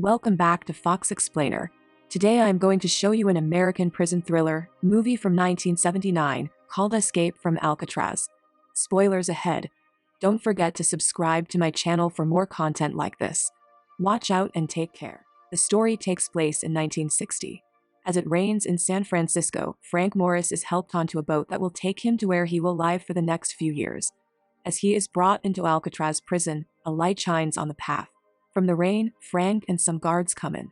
Welcome back to Fox Explainer. Today I am going to show you an American prison thriller movie from 1979 called Escape from Alcatraz. Spoilers ahead. Don't forget to subscribe to my channel for more content like this. Watch out and take care. The story takes place in 1960. As it rains in San Francisco, Frank Morris is helped onto a boat that will take him to where he will live for the next few years. As he is brought into Alcatraz prison, a light shines on the path. From the rain, Frank and some guards come in.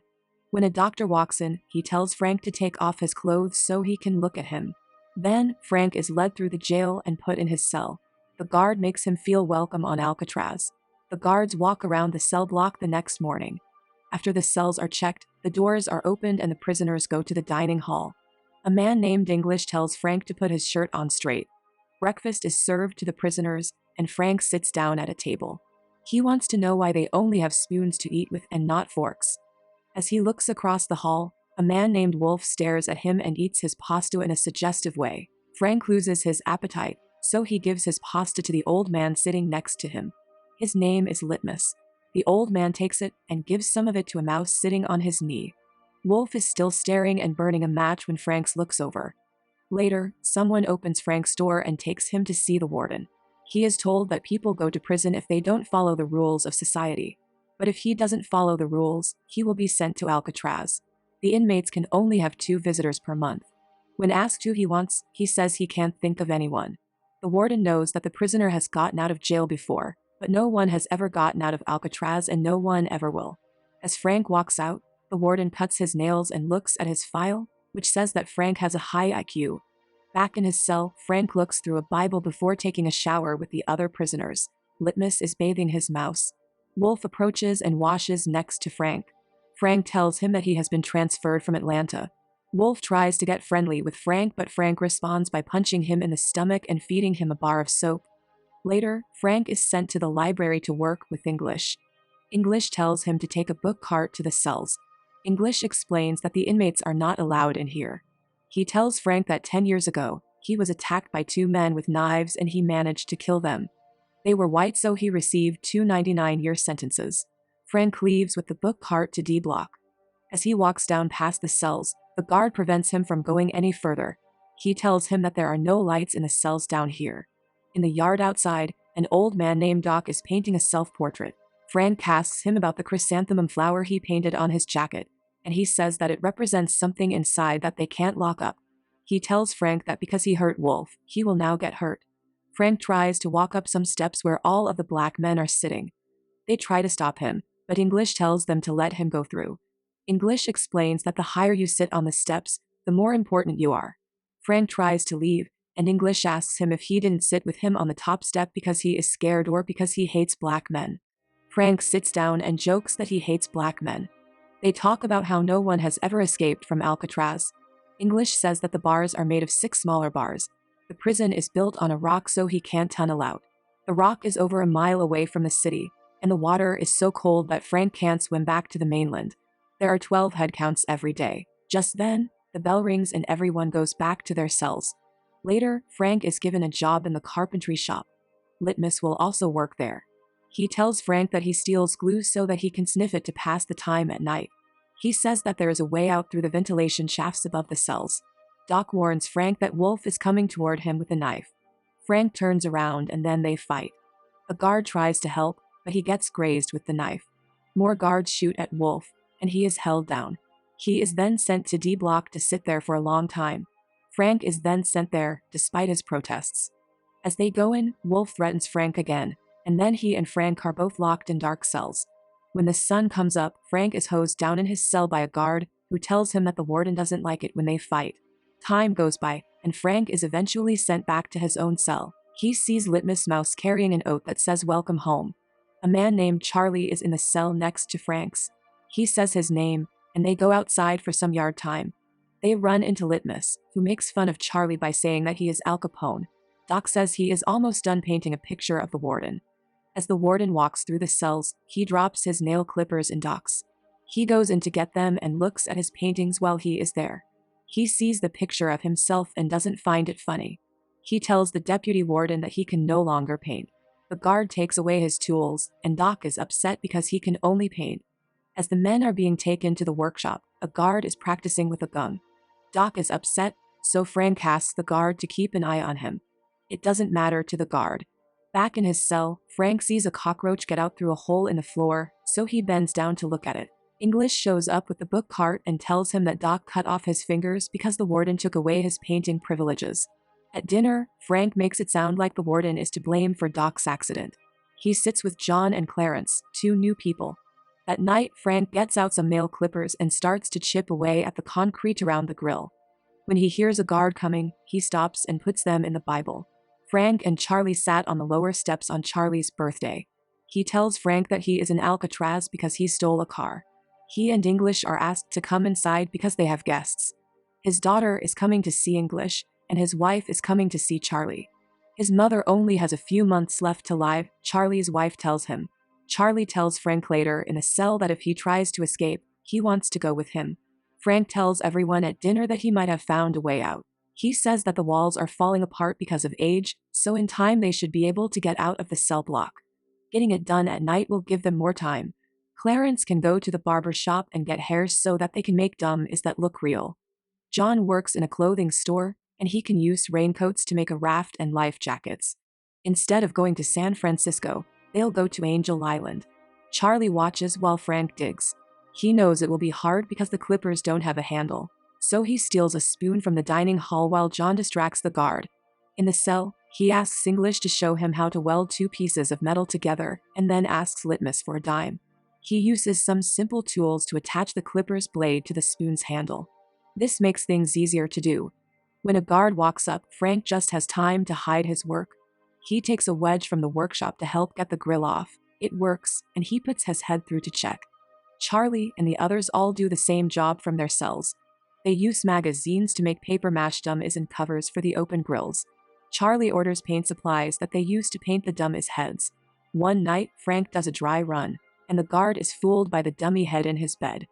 When a doctor walks in, he tells Frank to take off his clothes so he can look at him. Then, Frank is led through the jail and put in his cell. The guard makes him feel welcome on Alcatraz. The guards walk around the cell block the next morning. After the cells are checked, the doors are opened and the prisoners go to the dining hall. A man named English tells Frank to put his shirt on straight. Breakfast is served to the prisoners, and Frank sits down at a table. He wants to know why they only have spoons to eat with and not forks. As he looks across the hall, a man named Wolf stares at him and eats his pasta in a suggestive way. Frank loses his appetite, so he gives his pasta to the old man sitting next to him. His name is Litmus. The old man takes it and gives some of it to a mouse sitting on his knee. Wolf is still staring and burning a match when Frank looks over. Later, someone opens Frank's door and takes him to see the warden. He is told that people go to prison if they don't follow the rules of society. But if he doesn't follow the rules, he will be sent to Alcatraz. The inmates can only have 2 visitors per month. When asked who he wants, he says he can't think of anyone. The warden knows that the prisoner has gotten out of jail before, but no one has ever gotten out of Alcatraz and no one ever will. As Frank walks out, the warden cuts his nails and looks at his file, which says that Frank has a high IQ. Back in his cell, Frank looks through a Bible before taking a shower with the other prisoners. Litmus is bathing his mouse. Wolf approaches and washes next to Frank. Frank tells him that he has been transferred from Atlanta. Wolf tries to get friendly with Frank, but Frank responds by punching him in the stomach and feeding him a bar of soap. Later, Frank is sent to the library to work with English. English tells him to take a book cart to the cells. English explains that the inmates are not allowed in here. He tells Frank that 10 years ago, he was attacked by 2 men with knives and he managed to kill them. They were white, so he received 2 99-year sentences. Frank leaves with the book cart to D Block. As he walks down past the cells, the guard prevents him from going any further. He tells him that there are no lights in the cells down here. In the yard outside, an old man named Doc is painting a self-portrait. Frank asks him about the chrysanthemum flower he painted on his jacket, and he says that it represents something inside that they can't lock up. He tells Frank that because he hurt Wolf, he will now get hurt. Frank tries to walk up some steps where all of the black men are sitting. They try to stop him, but English tells them to let him go through. English explains that the higher you sit on the steps, the more important you are. Frank tries to leave, and English asks him if he didn't sit with him on the top step because he is scared or because he hates black men. Frank sits down and jokes that he hates black men. They talk about how no one has ever escaped from Alcatraz. English says that the bars are made of 6 smaller bars. The prison is built on a rock so he can't tunnel out. The rock is over a mile away from the city, and the water is so cold that Frank can't swim back to the mainland. There are 12 head counts every day. Just then, the bell rings and everyone goes back to their cells. Later, Frank is given a job in the carpentry shop. Litmus will also work there. He tells Frank that he steals glue so that he can sniff it to pass the time at night. He says that there is a way out through the ventilation shafts above the cells. Doc warns Frank that Wolf is coming toward him with a knife. Frank turns around and then they fight. A guard tries to help, but he gets grazed with the knife. More guards shoot at Wolf, and he is held down. He is then sent to D Block to sit there for a long time. Frank is then sent there, despite his protests. As they go in, Wolf threatens Frank again, and then he and Frank are both locked in dark cells. When the sun comes up, Frank is hosed down in his cell by a guard, who tells him that the warden doesn't like it when they fight. Time goes by, and Frank is eventually sent back to his own cell. He sees Litmus Mouse carrying an oat that says "Welcome home." A man named Charlie is in the cell next to Frank's. He says his name, and they go outside for some yard time. They run into Litmus, who makes fun of Charlie by saying that he is Al Capone. Doc says he is almost done painting a picture of the warden. As the warden walks through the cells, he drops his nail clippers in Doc's. He goes in to get them and looks at his paintings while he is there. He sees the picture of himself and doesn't find it funny. He tells the deputy warden that he can no longer paint. The guard takes away his tools, and Doc is upset because he can only paint. As the men are being taken to the workshop, a guard is practicing with a gun. Doc is upset, so Frank asks the guard to keep an eye on him. It doesn't matter to the guard. Back in his cell, Frank sees a cockroach get out through a hole in the floor, so he bends down to look at it. English shows up with the book cart and tells him that Doc cut off his fingers because the warden took away his painting privileges. At dinner, Frank makes it sound like the warden is to blame for Doc's accident. He sits with John and Clarence, two new people. At night, Frank gets out some nail clippers and starts to chip away at the concrete around the grill. When he hears a guard coming, he stops and puts them in the Bible. Frank and Charlie sat on the lower steps on Charlie's birthday. He tells Frank that he is in Alcatraz because he stole a car. He and English are asked to come inside because they have guests. His daughter is coming to see English, and his wife is coming to see Charlie. His mother only has a few months left to live, Charlie's wife tells him. Charlie tells Frank later in a cell that if he tries to escape, he wants to go with him. Frank tells everyone at dinner that he might have found a way out. He says that the walls are falling apart because of age, so in time they should be able to get out of the cell block. Getting it done at night will give them more time. Clarence can go to the barber shop and get hairs so that they can make dummies that look real. John works in a clothing store, and he can use raincoats to make a raft and life jackets. Instead of going to San Francisco, they'll go to Angel Island. Charlie watches while Frank digs. He knows it will be hard because the clippers don't have a handle, so he steals a spoon from the dining hall while John distracts the guard. In the cell, he asks English to show him how to weld two pieces of metal together and then asks Litmus for a dime. He uses some simple tools to attach the clipper's blade to the spoon's handle. This makes things easier to do. When a guard walks up, Frank just has time to hide his work. He takes a wedge from the workshop to help get the grill off. It works, and he puts his head through to check. Charlie and the others all do the same job from their cells. They use magazines to make paper mache dummies and covers for the open grills. Charlie orders paint supplies that they use to paint the dummies' heads. One night, Frank does a dry run, and the guard is fooled by the dummy head in his bed.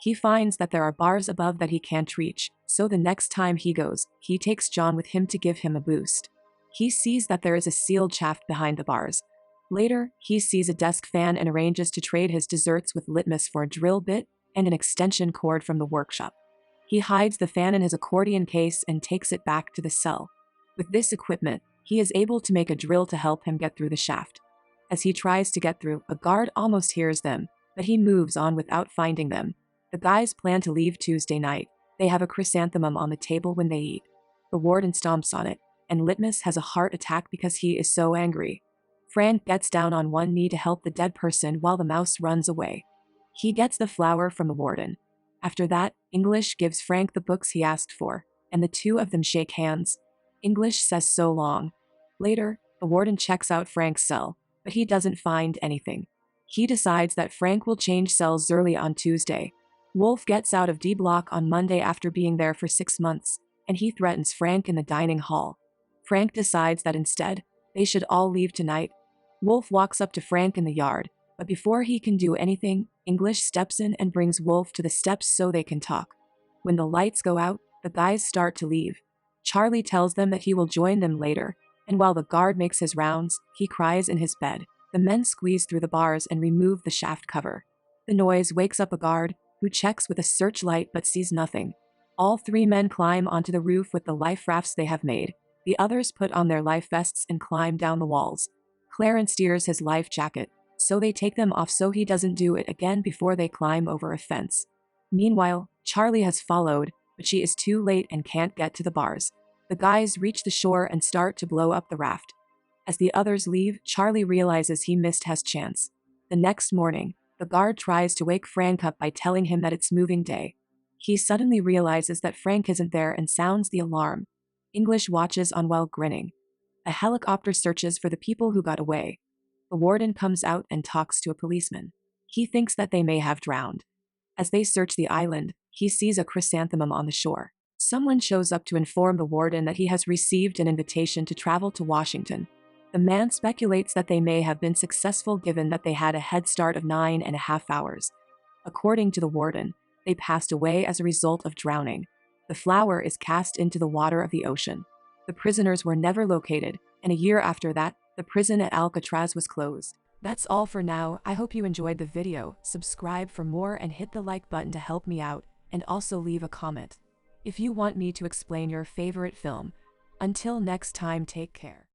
He finds that there are bars above that he can't reach, so the next time he goes, he takes John with him to give him a boost. He sees that there is a sealed shaft behind the bars. Later, he sees a desk fan and arranges to trade his desserts with Litmus for a drill bit and an extension cord from the workshop. He hides the fan in his accordion case and takes it back to the cell. With this equipment, he is able to make a drill to help him get through the shaft. As he tries to get through, a guard almost hears them, but he moves on without finding them. The guys plan to leave Tuesday night. They have a chrysanthemum on the table when they eat. The warden stomps on it, and Litmus has a heart attack because he is so angry. Frank gets down on one knee to help the dead person while the mouse runs away. He gets the flower from the warden. After that, English gives Frank the books he asked for, and the two of them shake hands. English says so long. Later, the warden checks out Frank's cell, but he doesn't find anything. He decides that Frank will change cells early on Tuesday. Wolf gets out of D Block on Monday after being there for 6 months, and he threatens Frank in the dining hall. Frank decides that instead, they should all leave tonight. Wolf walks up to Frank in the yard, but before he can do anything, English steps in and brings Wolf to the steps so they can talk. When the lights go out, the guys start to leave. Charlie tells them that he will join them later, and while the guard makes his rounds, he cries in his bed. The men squeeze through the bars and remove the shaft cover. The noise wakes up a guard, who checks with a searchlight but sees nothing. All 3 men climb onto the roof with the life rafts they have made. The others put on their life vests and climb down the walls. Clarence steers his life jacket, so they take them off so he doesn't do it again before they climb over a fence. Meanwhile, Charlie has followed, but she is too late and can't get to the bars. The guys reach the shore and start to blow up the raft. As the others leave, Charlie realizes he missed his chance. The next morning, the guard tries to wake Frank up by telling him that it's moving day. He suddenly realizes that Frank isn't there and sounds the alarm. English watches on while grinning. A helicopter searches for the people who got away. The warden comes out and talks to a policeman. He thinks that they may have drowned. As they search the island, he sees a chrysanthemum on the shore. Someone shows up to inform the warden that he has received an invitation to travel to Washington. The man speculates that they may have been successful given that they had a head start of 9.5 hours. According to the warden, they passed away as a result of drowning. The flower is cast into the water of the ocean. The prisoners were never located, and a year after that, the prison at Alcatraz was closed. That's all for now. I hope you enjoyed the video. Subscribe for more and hit the like button to help me out, and also leave a comment if you want me to explain your favorite film. Until next time, take care.